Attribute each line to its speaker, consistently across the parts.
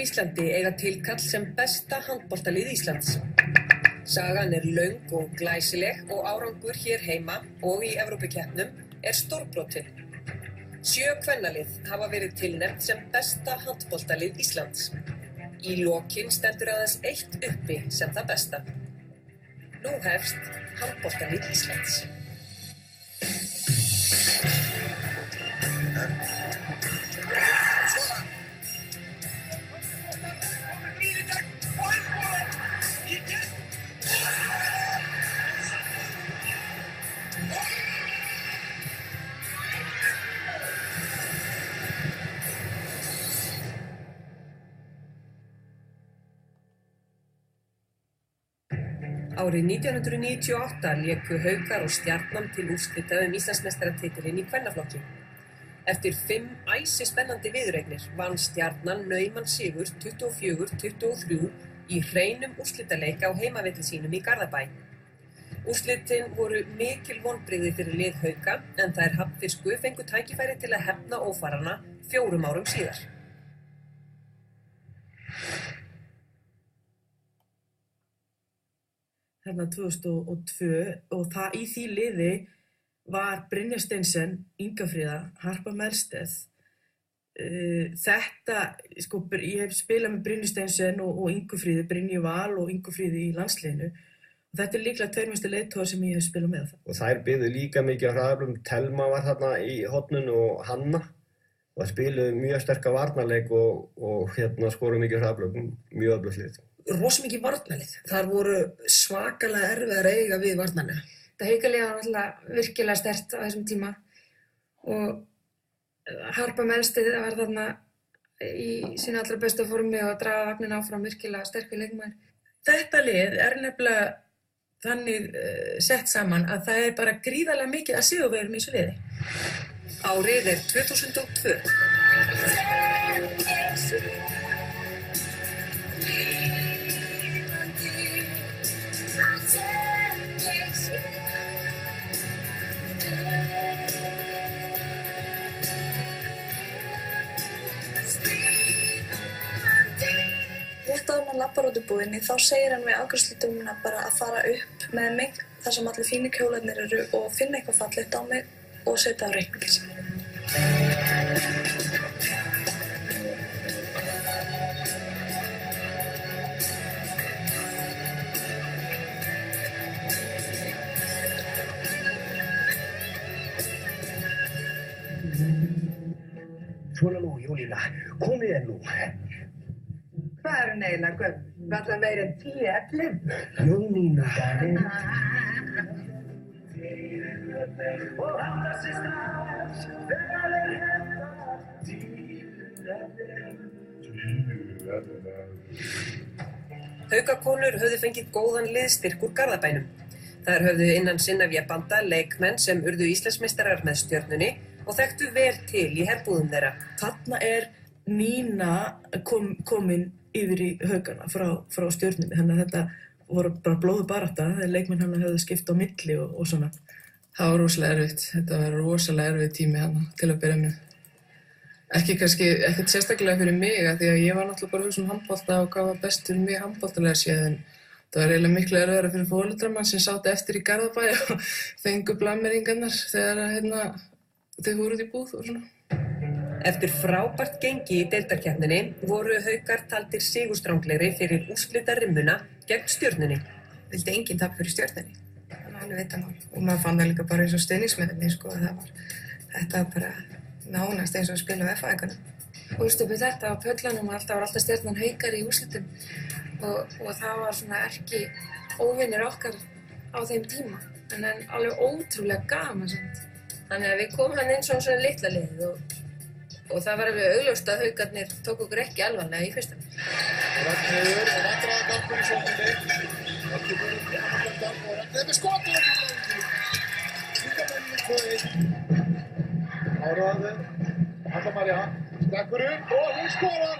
Speaker 1: Íslandi eiga tilkall sem besta handboltalið Íslands. Sagan löng og glæsileg og árangur hér heima og í Evrópukeppnum stórbrotinn. 7 kvennalið hafa verið tilnefnd sem besta handboltalið Íslands. Í lokin stendur aðeins 1 uppi sem það besta. Nú hefst handboltalið Íslands. Árið 1998 léku Haukar og Stjarnan til úrslita Íslandsmeistaratitilinn í kvennaflokki. Eftir 5 æsispennandi viðureignir vann Stjarnan nauman sigur 24-23 í hreinum úrslitaleik á heimavelli sínum í Garðabæ. Úrslitin voru mikil vonbrigði fyrir lið Hauka en þær Hafnfirsku fengu tækifæri til að hefna ófarana 4 árum síðar.
Speaker 2: Þarna 2002 og í því liði var Brynja Steinsen, Inga Fríða, Harpa Melsteð. Ég hef spilað með Brynju Steinsen og Ingu Fríðu, Brynju Val og Ingu Fríðu í landsliðinu. Og þetta líklega 2 mestu leiðtogar sem ég hef spilað með.
Speaker 3: Og þær byggðu líka mikið á hraðaflum. Telma var þarna í horninu og Hanna. Og þær spiluðu mjög sterka varnarleik og skoruðu mikið hraðaflum, mjög öflugt lið.
Speaker 4: Rosa mikið varnarlið. Þar voru svakalega erfiðar að eiga við varnarlega.
Speaker 5: Þetta Haukalið var náttúrulega virkilega sterkt á þessum tíma og Harpa Melsteð var þarna í sínu allra bestu formi og draga vagnin áfram virkilega sterkur leikmaður.
Speaker 4: Þetta lið nefnilega þannig sett saman að það bara gríðarlega mikið að sigurvegurum í þessu liði.
Speaker 1: Árið 2002.
Speaker 6: Rétt áður en hann labbar út úr búðinni þá segir hann við afgreiðsludómuna bara að fara upp með mig þar sem allir fínu kjólarnir eru og finna eitthvað fallegt á mig og setja á reikninginn sinn.
Speaker 7: Svona nú, Jólína, komið nú.
Speaker 8: Hvað hún eiginlega gömul? Varla meira en 10-11?
Speaker 7: Jónína.
Speaker 1: Haukakonur höfðu fengið góðan liðstyrk úr Garðabænum. Þær höfðu innan sinna vébanda leikmenn sem urðu Íslandsmeistarar með Stjörnunni og þekktu vel til í herbúðum þeirra.
Speaker 2: Þarna Nína komin yfir í Haukana frá Stjörnunni, þannig að þetta voru bara blóðu barátta þegar leikmenn hann höfðu skipt á milli og svona.
Speaker 9: Það var rosalega erfitt, þetta var rosalega erfitt tími hann til að byrja með. Ekkert sérstaklega fyrir mig, því að ég var náttúrulega bara að hugsa handbolta og hvað var best fyrir mig handboltalega séð, en það var eiginlega miklu erfiðara fyrir foreldra sem sátu eftir í Garðabæ og fengu blammeringarnar þegar þau voru út í búð og svona.
Speaker 1: Eftir frábært gengi í deildarkeppninni voru Haukar taldir sigurstranglegri fyrir úrslitarimmuna gegn Stjörnunni.
Speaker 5: Vildi enginn tapa fyrir Stjörnunni. Það var alveg vitanmál. Og maður fann það líka bara eins og stuðningsmennirnir, þetta var bara nánast eins og að spila á FA-einkunum. Úrstupu þetta á pöllanum var alltaf Stjarnan Haukar í úrslitum og það var svona erki óvinir okkar á þeim tíma. En alveg ótrúlega gaman samt. Þannig að við komum hann inn svona litla liðið og það var alveg augljóst að Haukarnir tók okkur ekki alvarlega í fyrsta.
Speaker 10: Ragnheiður og vandræðagangur í sókninni. Ragnheiður með skotið! Áraði, Halla María stekkur upp og hún skorar!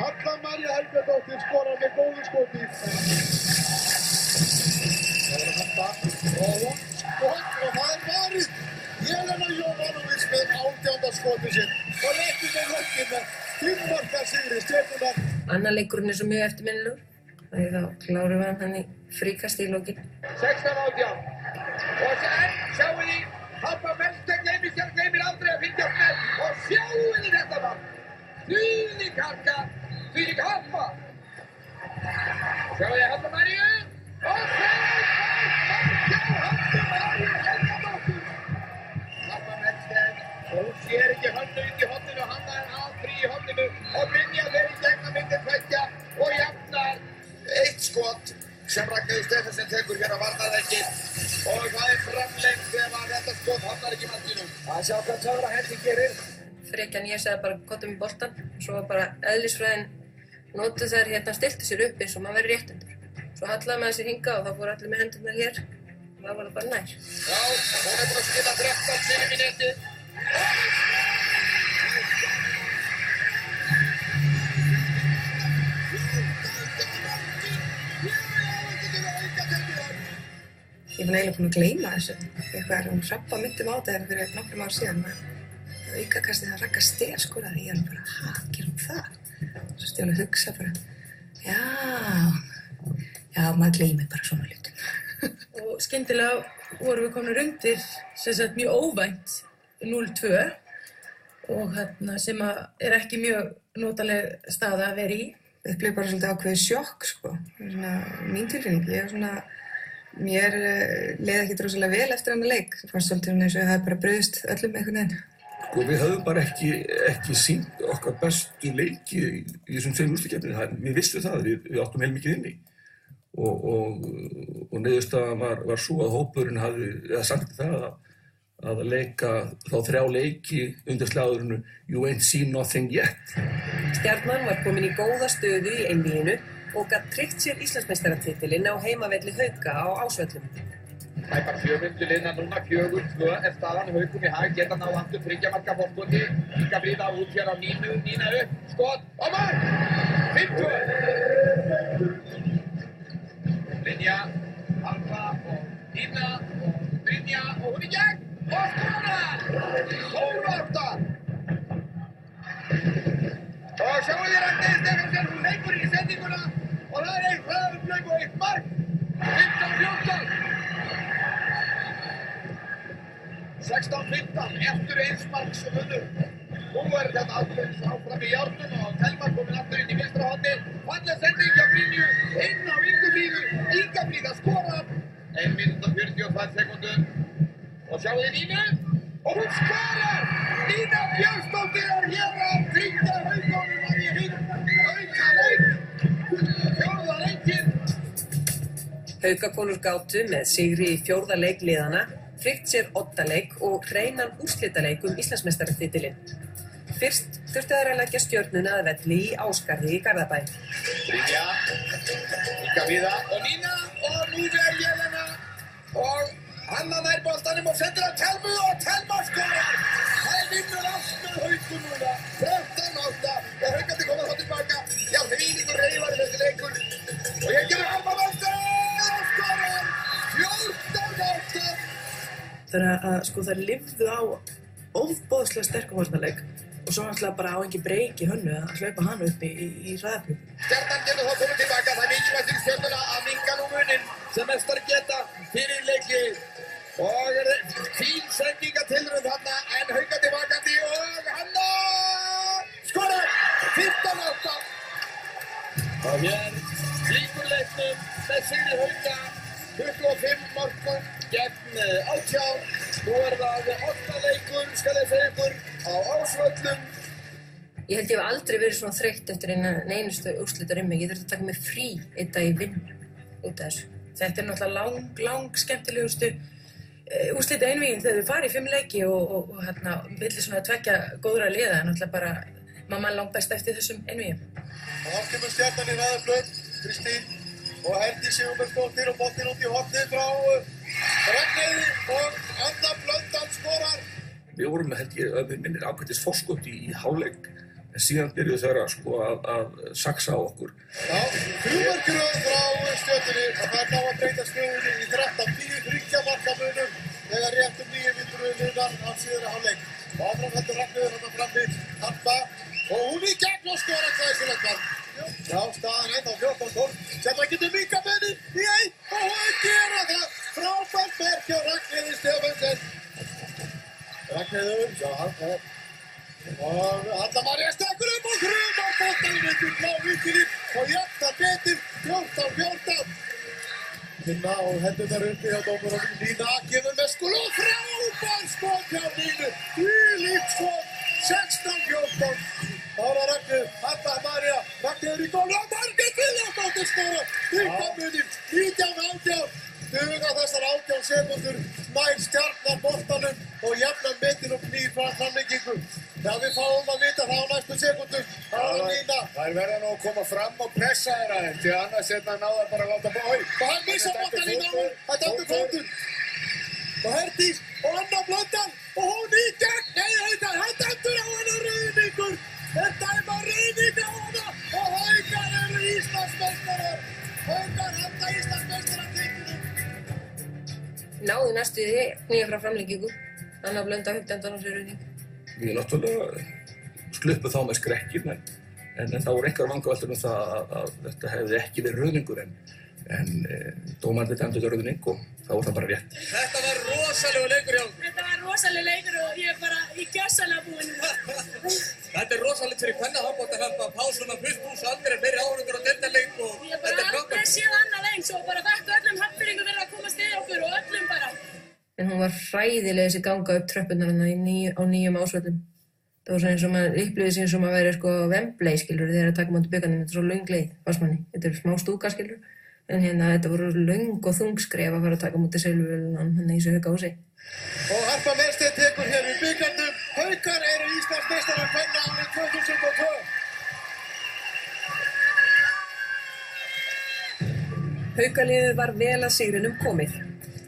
Speaker 10: Halla María Helgadóttir skorar með góðu skoti. Það var Halla og hún skot og það varið! Jelena Jovanović með 18. skotið sitt og leggur með högginn með 5 marka sigri Stjörnunnar
Speaker 5: Annar leikurinn svo mjög eftirminnilegur. Þannig þá klárum við hann í fríkasti í lokin.
Speaker 10: 16-18. Og sjáu því, Halldór Melsteinn gleymir aldrei að fylgjast með. Og sjáu því þetta mann. Þvílík harka, þvílík harpa. Sjáu því Halldór Maríu. Og Halldór Maríu Helgadóttur. Halldór Melsteinn. Og hún sér ekki Hönnu út í horninu. Hanna frí í horninu. Og Brynja fer í gegn á milli tveggja. Og jafnar. Eitt skot sem Ragnheiður Stephensen tekur hér á varnarveggi og það framlengt ef að þetta skot hamnar ekki markinu.
Speaker 7: Að sjá hvað Töfra Hendi gerir.
Speaker 5: Frekjan ég sagði bara kottum í boltan. Svo var bara eðlisfræðin notuð þegar stilti sér upp eins og maður verið réttendur. Svo hallaði maður sér hingað og þá fóru allir með hendurnar hér. Og það var það bara nær.
Speaker 10: Já, hún búin að skila 13 sinnum í netið.
Speaker 5: Ég var eiginlega búin að gleyma þessu. Eitthvað hrabba myndum á þetta fyrir nokkrum ár síðan. Aukakastið það Ragga Steff skoraði. Ég var bara, gerum það? Svo stjáði að hugsa bara, já, maður gleymir bara svona hlutum.
Speaker 4: Og skyndilega vorum við komnir undir, sem sagt mjög óvænt, 0-2 og sem er ekki mjög notaleg staða að vera í.
Speaker 5: Þetta blev bara svolítið ákveðið sjokk, sko. Svona mín tilfinning. Mér leið ekki rosalega vel eftir hann leik. Það fannst svolítið eins og það bara brugðist öllum einhvern veginn.
Speaker 11: Sko við höfum bara ekki sýnt okkar bestu leiki í þessum tveim úrslitakeppnum. Við vissum það, við áttum heilmikið inni. Og niðurstaðan var svo að hópurinn hafði sagt það að leika þá 3 leiki undir slagurinn You ain't seen nothing yet.
Speaker 1: Stjarnan var komin í góða stöðu í einvíginu og gat tryggt sér Íslandsmeistaratitilinn á heimavelli Hauka á Ásvöllum.
Speaker 10: Tæpar 4 mínútur liðna núna, 4-2 er staðan, Haukum í hag, geta náð aftur 3 marka fórskoti. Inga Fríða út hér á Nínu, Nína upp, skot, og mark! 5-2! Brynja, Alfa og Nína og Brynja og hún í gegn og skorar! 12-8! Og sjáu þið Ragnheiður Stephensen, hún leikur í sendinguna og það er eitt hraðarupplauk og eitt mark! 15-14! 16-15 eftir eins marks munur. Nú er þetta alveg áfram í járnum og Telma komin aftur inn í vinstra horni. Falleg sending hjá Brynju inn á Ingu Fríðu. Inga Fríða skorar. 1 mínúta 42 sekúndur. Og sjáu þið Nínu. Og hún skorar! Nína Björnsdóttir er hér að tryggja Haukunum að í aukaleik. 4. leikinn.
Speaker 1: Haukakonur gátu með sigri í 4. leik liðana, tryggt sér oddaleik og hreinan úrslitaleik Íslandsmeistaratitilinn. Fyrst þurfti þær að leggja Stjörnuna að velli í Ásgarði í Garðabæ.
Speaker 10: Brynja, Inga Fríða og Nína og nú er Jelena og Hanna nær boltanum og sendir á Telmu og Telma skorar! Það vinnur allt með Haukum núna, 13-8 og Haukandi koma þá tilbaka. Já, þvílíkur reyfar í þessi leikur og ég gerur Alfa Valsson og skorar! 14-8!
Speaker 2: Þannig að sko þær lifðu á ofboðslega sterkum varnarleik og svo náttúrulega bara á engin breyk í Hönnu að hlaupa hann upp í hraðaflug.
Speaker 10: Stjarnan getur þá komið tilbaka, það er mikilvægt fyrir Stjörnuna að minnka nú muninn sem mestar geta fyrir leikli og fín sendingatilraun þarna en Haukandi vakandi og Hanna skorar! 15-8! Og hér lýkur leiknum með sigri Hauka 25 mörkum gegn 18. Nú er það 8 leikur, skal ég segja ykkur, á Ásvöllum.
Speaker 5: Ég held ég hef aldrei verið svona þreytt eftir eina einustu úrslitarimmi. Ég þurfti að taka mig frí einn dag í vinnu út af þessu.
Speaker 4: Þetta er náttúrulega lang skemmtilegustu úrslita einvígin þegar við farið í 5 leiki og milli svona 2 góðra liða. Náttúrulega bara mamma langt best eftir þessum einvígin.
Speaker 10: Og þá kemur Stjarnan í ræðaflöð, Kristín og Herdís Sigurbergsdóttir og boltinn út í hornið frá Ragnheiði og Anna Blöndal skorar.
Speaker 11: Við vorum held ég að við minnir ákveðtis forskot í hálfleik en síðan byrjuðu þeirra sko að saksa á okkur.
Speaker 10: Já, 3 mörk í röð frá Stjörnunni og það er ná að breyta stöðunni í 13-10 30 marka munum þegar rétt 9 mínútur munar af síðari hálfleik. Og áfram heldur Ragnheiður frammi, Harpa og hún í gegn og skorar glæsilegt mark. Og Halla María stekkur upp og hrumar boltanum undir blá víkinni og jafnar betur 14-14. Minna og hendurnar uppi hjá dómaranum. Nína kemur með skul og frábær skot hjá Nínu. Þvílíkt skot, 16-14. Bára Ragnar, Halla María, Ragnar í gól og Margrét Guðjónsdóttir skora. Styrkamuninn, 19-18. Duga þessar 18 sekúndur, nær Stjarnan boltanum og jafnar metin og knýr frá framlengingu. Já, við fáum að vita það á næstu sekúndum. Það er Nína.
Speaker 7: Það verða nú að koma fram og pressa þér aðeins, því annars náða bara að láta bói.
Speaker 10: Og hann missar boltan í náður, það er aftur fóttur. Og Herdís og Anna Blöndal og hún í gegn. Nei, það dæmdur á hana Rauðvíkur. Þeir dæma Rauðvík á hana og Haukar eru Íslandsmeistarar. Haukar halda Íslandsmeistarar titlinum.
Speaker 1: Náðu næstu því nýja frá framlengingu. Anna Blöndal 15 á sér Rauðvík.
Speaker 11: Við náttúrulega sluppu þá með skrekkinn en það voru einhverjar vangaveltur það að þetta hefði ekki verið rauðningur en dómarinn dæmdi þetta rauðning og þá var það bara rétt.
Speaker 10: Þetta var rosalegur leikur hjá.
Speaker 12: Þetta var rosalegur leikur og ég er bara í gjörsamlega búin.
Speaker 10: Þetta er rosalegt fyrir kvennahandbolta að fá svona fullt hús aldrei fleiri áhorfendur á deildarleik og
Speaker 12: ég bara aldrei séð annað eins og bara þakka öllum Hafnfirðingum fyrir að komast við okkur og öllum bara.
Speaker 1: En hún var hræðileg þessi ganga upp tröppurnar á nýjum ásvöllum. Það var svona eins og maður upplifði sig eins og maður væri sko Wembley skilur þegar að taka mátu bikarnir. Þetta er svo löng leið, fannst manni. Þetta er smá stúka skilur. En hérna þetta voru löng og þung skref að fara að taka mátu Silfurvélunum hérna í þessu Haukahúsi.
Speaker 10: Og Harpa Melsteinn tekur hér við bikarnum. Haukar eru Íslandsmeistarar kvenna árið 2002.
Speaker 1: Haukaliðið var vel að sigrinum komið.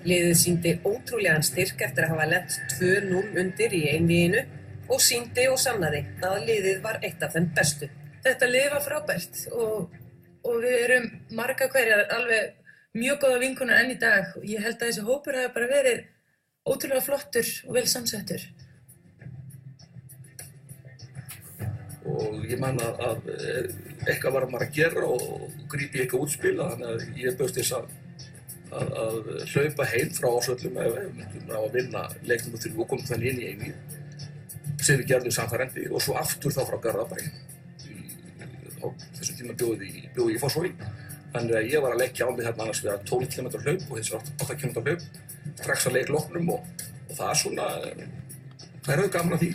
Speaker 1: Liðið sýndi ótrúlegan styrk eftir að hafa lent 2-0 undir í einvíginu og sýndi og sannaði að liðið var eitt af þeim bestu.
Speaker 4: Þetta lið var frábært og við erum marga hverjar alveg mjög góða vinkonur enn í dag og ég held að þessi hópur hafi bara verið ótrúlega flottur og vel samsettur.
Speaker 11: Og ég man að eitthvað var maður að gera og grípi eitthvað útspila þannig að ég bauðst þess að hlaupa heim frá ásvöllum ef við myndum að vinna leiknum og komum þannig inn í einvíð sem við gerðum sannfærandi og svo aftur þá frá Garðabæ. Á þessum tíma bjóði ég í Fossvogi. Þannig að ég var að leggja á mig þarna annars vegar 12 km hlaup og þessi 8 km hlaup strax að leik loknum og það er svona, það er auðvitað gaman að því.